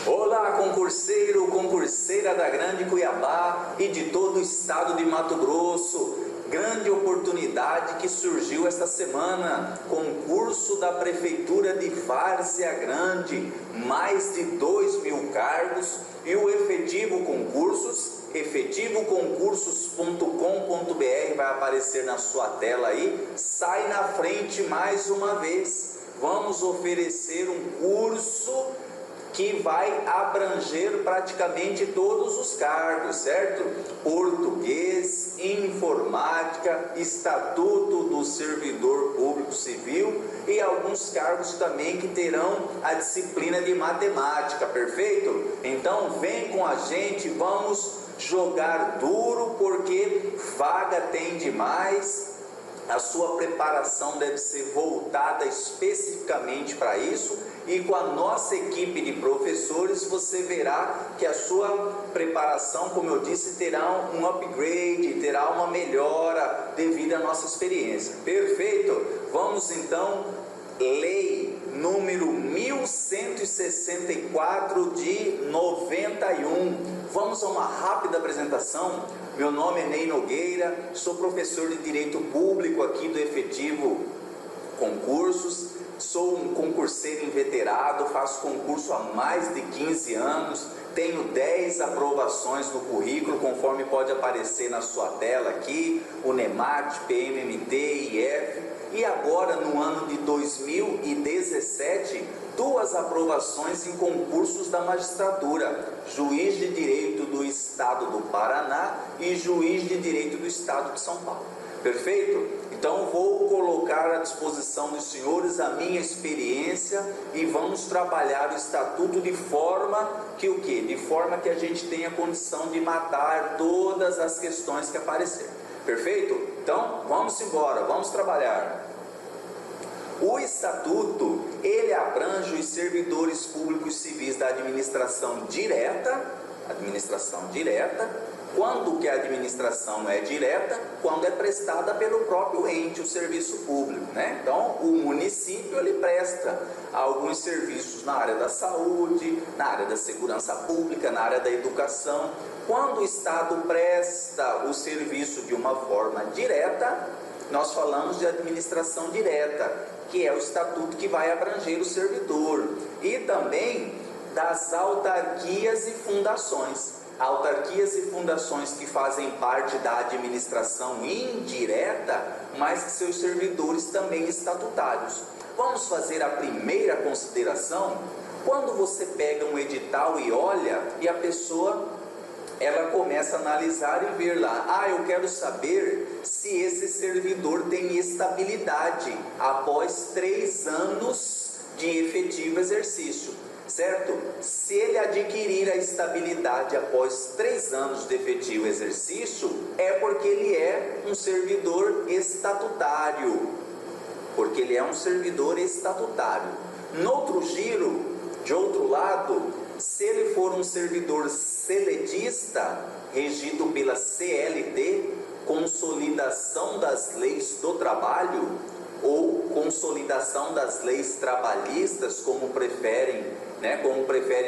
Olá, concurseiro, concurseira da Grande Cuiabá e de todo o estado de Mato Grosso. Grande oportunidade que surgiu esta semana, concurso da Prefeitura de Várzea Grande, mais de 2.000 cargos e o efetivoconcursos.com.br vai aparecer na sua tela aí, sai na frente mais uma vez. Vamos oferecer um curso que vai abranger praticamente todos os cargos, certo? Português, informática, estatuto do servidor público civil e alguns cargos também que terão a disciplina de matemática, perfeito? Então vem com a gente, vamos jogar duro porque vaga tem demais. A sua preparação deve ser voltada especificamente para isso, e com a nossa equipe de professores você verá que a sua preparação, como eu disse, terá um upgrade, terá uma melhora devido à nossa experiência. Perfeito? Vamos então, lei número 1164 de 91. Vamos a uma rápida apresentação. Meu nome é Ney Nogueira, sou professor de Direito Público aqui do Efetivo Concursos, sou um concurseiro inveterado, faço concurso há mais de 15 anos, tenho 10 aprovações no currículo, conforme pode aparecer na sua tela aqui, o NEMAT, PMMT, IF, e agora no ano de 2017, 2 aprovações em concursos da magistratura, juiz de direito do estado do Paraná e juiz de direito do estado de São Paulo. Perfeito? Então vou colocar à disposição dos senhores a minha experiência e vamos trabalhar o estatuto de forma que o quê? De forma que a gente tenha condição de matar todas as questões que aparecerem. Perfeito? Então vamos embora, vamos trabalhar. O estatuto, ele abrange os servidores públicos civis da administração direta, quando que a administração é direta? Quando é prestada pelo próprio ente, o serviço público, né? Então, o município, ele presta alguns serviços na área da saúde, na área da segurança pública, na área da educação. Quando o Estado presta o serviço de uma forma direta, nós falamos de administração direta, que é o estatuto que vai abranger o servidor, e também das autarquias e fundações. Autarquias e fundações que fazem parte da administração indireta, mas que seus servidores também estatutários. Vamos fazer a primeira consideração. Quando você pega um edital e olha, e a pessoa ela começa a analisar e ver lá, eu quero saber se esse servidor tem estabilidade após 3 anos de efetivo exercício, certo? Se ele adquirir a estabilidade após 3 anos de efetivo exercício, é porque ele é um servidor estatutário, No outro giro, de outro lado, se ele for um servidor seletista, regido pela CLT, Consolidação das Leis do Trabalho, ou Consolidação das Leis Trabalhistas, como preferem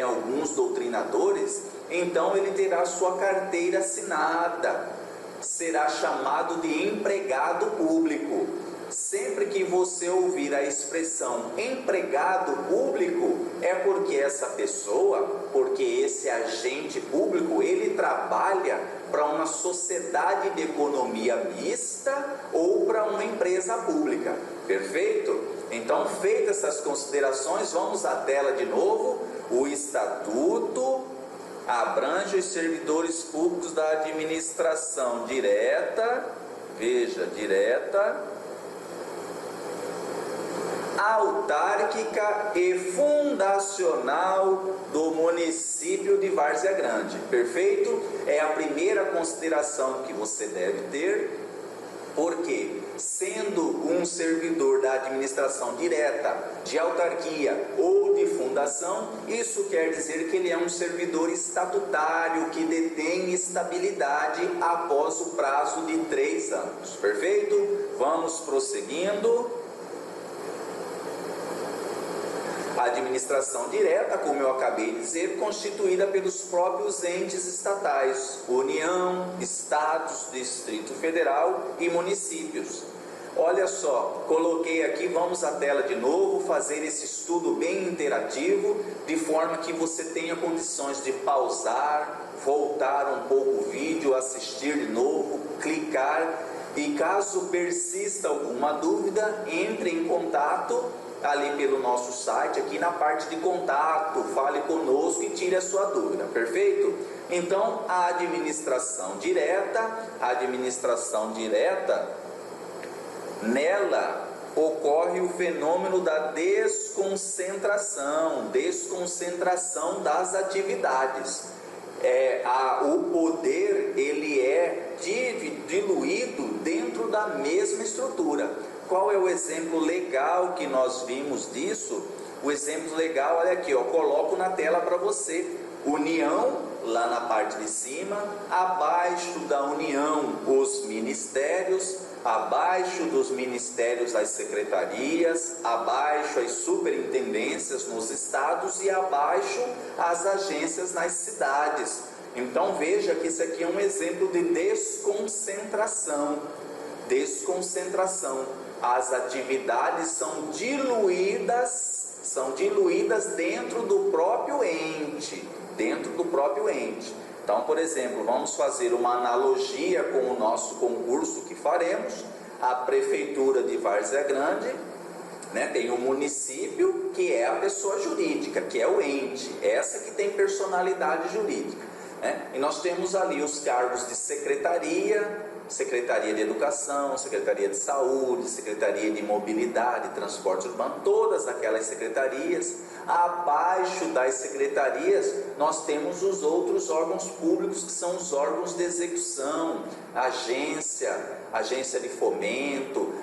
alguns doutrinadores, então ele terá sua carteira assinada, será chamado de empregado público. Sempre que você ouvir a expressão empregado público, é porque esse agente público, ele trabalha para uma sociedade de economia mista ou para uma empresa pública. Perfeito? Então, feitas essas considerações, vamos à tela de novo. O estatuto abrange os servidores públicos da administração direta, autárquica e fundacional do município de Várzea Grande. Perfeito? É a primeira consideração que você deve ter, porque sendo um servidor da administração direta, de autarquia ou de fundação, isso quer dizer que ele é um servidor estatutário que detém estabilidade após o prazo de 3 anos. Perfeito? Vamos prosseguindo. A administração direta, como eu acabei de dizer, constituída pelos próprios entes estatais, União, Estados, Distrito Federal e municípios. Olha só, coloquei aqui, vamos à tela de novo, fazer esse estudo bem interativo, de forma que você tenha condições de pausar, voltar um pouco o vídeo, assistir de novo, clicar, e caso persista alguma dúvida, entre em contato ali pelo nosso site, aqui na parte de contato, fale conosco e tire a sua dúvida, perfeito? Então, a administração direta, nela ocorre o fenômeno da desconcentração das atividades. O poder, ele é diluído dentro da mesma estrutura. Qual é o exemplo legal que nós vimos disso? O exemplo legal, olha aqui, ó, coloco na tela para você. União, lá na parte de cima, abaixo da União, os ministérios, abaixo dos ministérios as secretarias, abaixo as superintendências nos estados e abaixo as agências nas cidades. Então veja que isso aqui é um exemplo de desconcentração. As atividades são diluídas dentro do próprio ente. Então, por exemplo, vamos fazer uma analogia com o nosso concurso que faremos. A prefeitura de Várzea Grande, né, tem o município, que é a pessoa jurídica, que é o ente, essa que tem personalidade jurídica, né? E nós temos ali os cargos de secretaria de Educação, Secretaria de Saúde, Secretaria de Mobilidade, Transporte Urbano, todas aquelas secretarias. Abaixo das secretarias, nós temos os outros órgãos públicos, que são os órgãos de execução, agência de fomento,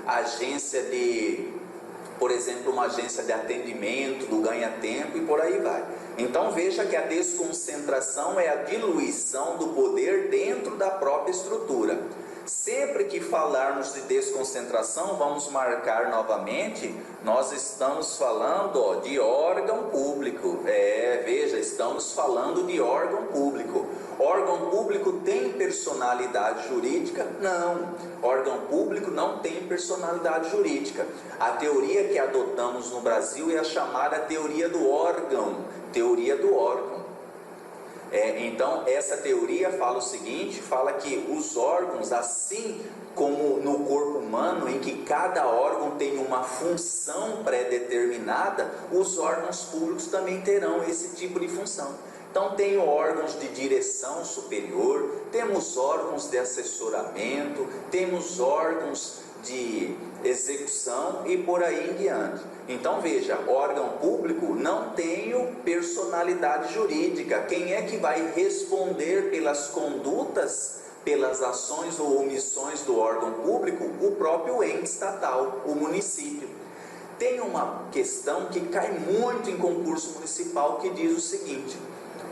por exemplo, uma agência de atendimento, do ganha-tempo e por aí vai. Então veja que a desconcentração é a diluição do poder dentro da própria estrutura. Sempre que falarmos de desconcentração, vamos marcar novamente, nós estamos falando de órgão público. Veja, estamos falando de órgão público. Órgão público tem personalidade jurídica? Não. Órgão público não tem personalidade jurídica. A teoria que adotamos no Brasil é a chamada teoria do órgão. Então, essa teoria fala o seguinte, fala que os órgãos, assim como no corpo humano, em que cada órgão tem uma função pré-determinada, os órgãos públicos também terão esse tipo de função. Então, tem órgãos de direção superior, temos órgãos de assessoramento, temos órgãos de execução e por aí em diante. Então veja, órgão público não tem personalidade jurídica. Quem é que vai responder pelas condutas, pelas ações ou omissões do órgão público? O próprio ente estatal, o município. Tem uma questão que cai muito em concurso municipal que diz o seguinte: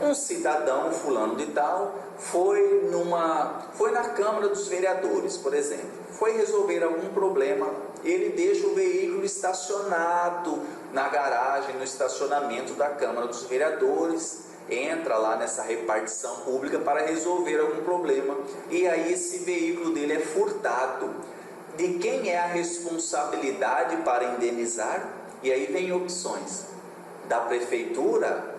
um cidadão fulano de tal foi na Câmara dos Vereadores, por exemplo, foi resolver algum problema, ele deixa o veículo estacionado na garagem, no estacionamento da Câmara dos Vereadores, entra lá nessa repartição pública para resolver algum problema, e aí esse veículo dele é furtado. De quem é a responsabilidade para indenizar? E aí vem opções: da prefeitura,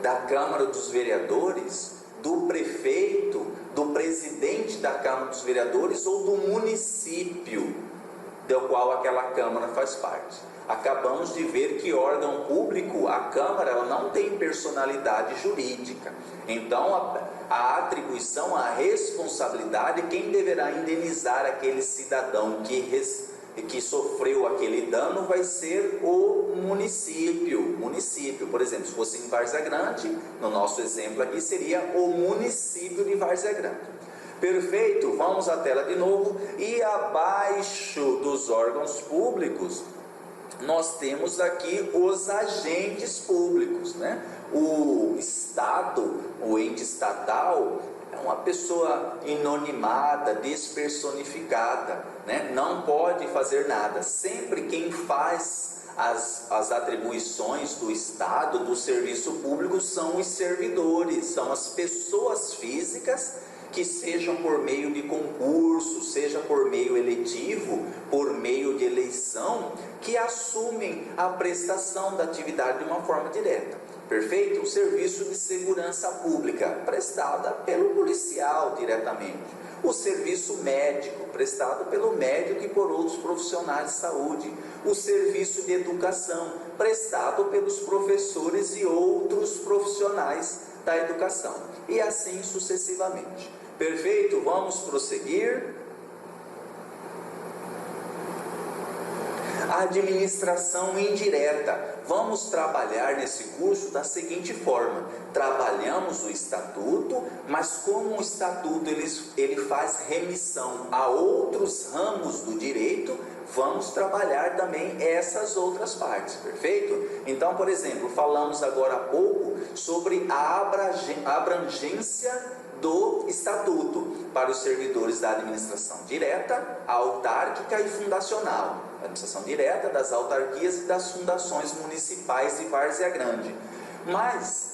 da Câmara dos Vereadores, do prefeito, do presidente da Câmara dos Vereadores ou do município do qual aquela Câmara faz parte. Acabamos de ver que órgão público, a Câmara, ela não tem personalidade jurídica. Então, a atribuição, a responsabilidade, quem deverá indenizar aquele cidadão que sofreu aquele dano vai ser o município. Por exemplo, se fosse em Várzea Grande, no nosso exemplo aqui seria o município de Várzea Grande. Perfeito, vamos à tela de novo. E abaixo dos órgãos públicos, nós temos aqui os agentes públicos, né? O Estado, o ente estatal, é uma pessoa inanimada, despersonificada, né? Não pode fazer nada. Sempre quem faz as atribuições do Estado, do serviço público, são os servidores, são as pessoas físicas que, sejam por meio de concurso, seja por meio eletivo, por meio de eleição, que assumem a prestação da atividade de uma forma direta. Perfeito? O serviço de segurança pública, prestada pelo policial diretamente. O serviço médico, prestado pelo médico e por outros profissionais de saúde. O serviço de educação, prestado pelos professores e outros profissionais da educação. E assim sucessivamente. Perfeito? Vamos prosseguir. Administração indireta. Vamos trabalhar nesse curso da seguinte forma: trabalhamos o estatuto, mas como o estatuto ele faz remissão a outros ramos do direito, vamos trabalhar também essas outras partes, perfeito? Então, por exemplo, falamos agora há pouco sobre a abrangência do estatuto para os servidores da administração direta, autárquica e fundacional. Administração direta das autarquias e das fundações municipais de Várzea Grande. Mas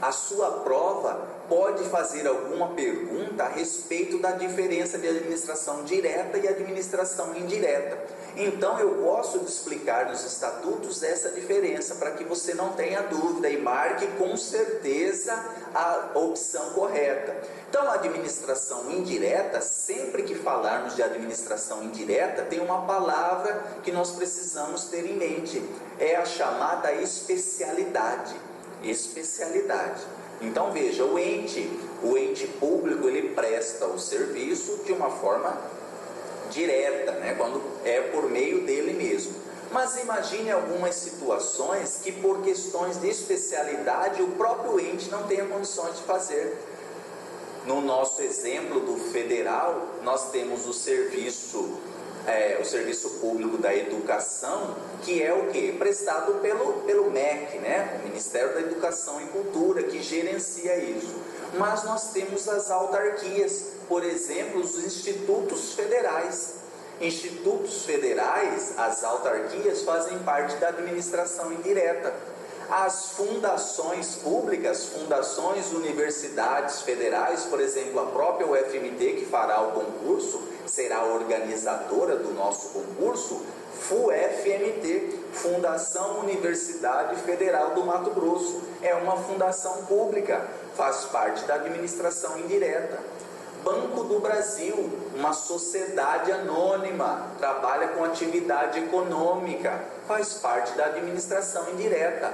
a sua prova pode fazer alguma pergunta a respeito da diferença de administração direta e administração indireta. Então eu gosto de explicar nos estatutos essa diferença para que você não tenha dúvida e marque com certeza a opção correta. Então a administração indireta, sempre que falarmos de administração indireta, tem uma palavra que nós precisamos ter em mente, é a chamada especialidade. Especialidade. Então veja, o ente público, ele presta o serviço de uma forma direta, né? Quando é por meio dele mesmo. Mas imagine algumas situações que, por questões de especialidade, o próprio ente não tenha condições de fazer. No nosso exemplo do federal, nós temos o serviço público da educação, que é o quê? Prestado pelo MEC, né? O Ministério da Educação e Cultura, que gerencia isso. Mas nós temos as autarquias, por exemplo, os institutos federais. Institutos federais, as autarquias, fazem parte da administração indireta. As fundações públicas, fundações, universidades federais, por exemplo, a própria UFMT, que fará o concurso, será a organizadora do nosso concurso, FUFMT, Fundação Universidade Federal do Mato Grosso. É uma fundação pública, faz parte da administração indireta. Banco do Brasil, uma sociedade anônima, trabalha com atividade econômica, faz parte da administração indireta.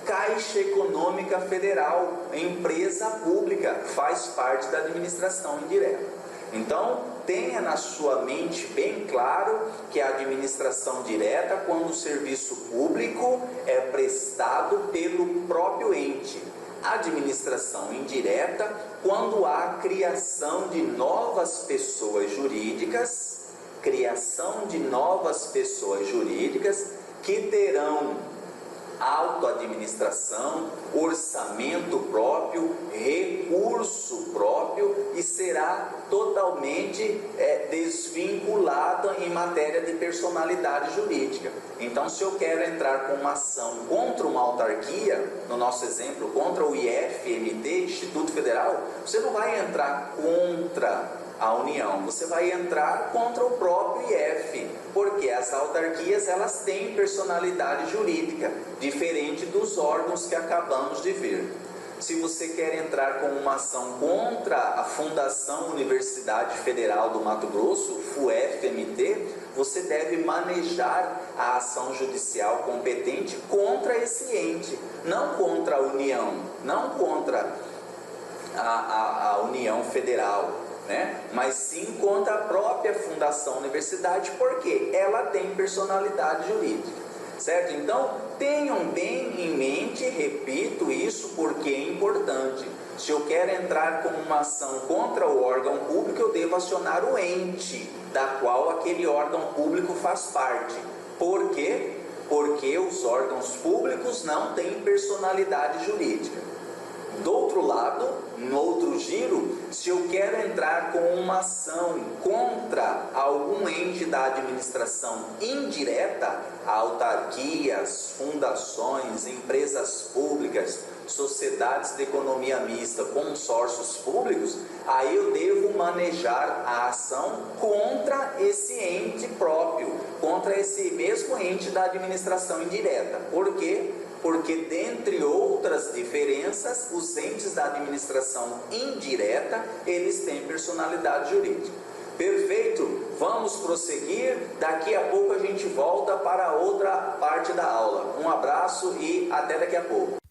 Caixa Econômica Federal, empresa pública, faz parte da administração indireta. Então, tenha na sua mente bem claro que a administração direta, quando o serviço público é prestado pelo próprio ente. A administração indireta, quando há criação de novas pessoas jurídicas, que terão autoadministração, orçamento próprio, recurso próprio e será totalmente desvinculado em matéria de personalidade jurídica. Então, se eu quero entrar com uma ação contra uma autarquia, no nosso exemplo, contra o IFMT, Instituto Federal, você não vai entrar contra a União, você vai entrar contra o próprio IF, porque as autarquias, elas têm personalidade jurídica, diferente dos órgãos que acabamos de ver. Se você quer entrar com uma ação contra a Fundação Universidade Federal do Mato Grosso, FUFMT, você deve manejar a ação judicial competente contra esse ente, não contra a União, não contra a União Federal, né? Mas sim contra a própria Fundação Universidade, porque ela tem personalidade jurídica, certo? Então, tenham bem em mente, repito isso porque é importante. Se eu quero entrar com uma ação contra o órgão público, eu devo acionar o ente da qual aquele órgão público faz parte. Por quê? Porque os órgãos públicos não têm personalidade jurídica. Do outro lado, falado no outro giro, se eu quero entrar com uma ação contra algum ente da administração indireta, autarquias, fundações, empresas públicas, sociedades de economia mista, consórcios públicos, aí eu devo manejar a ação contra esse ente próprio, contra esse mesmo ente da administração indireta. Por quê? Porque, dentre outras diferenças, os entes da administração indireta, eles têm personalidade jurídica. Perfeito? Vamos prosseguir. Daqui a pouco a gente volta para outra parte da aula. Um abraço e até daqui a pouco.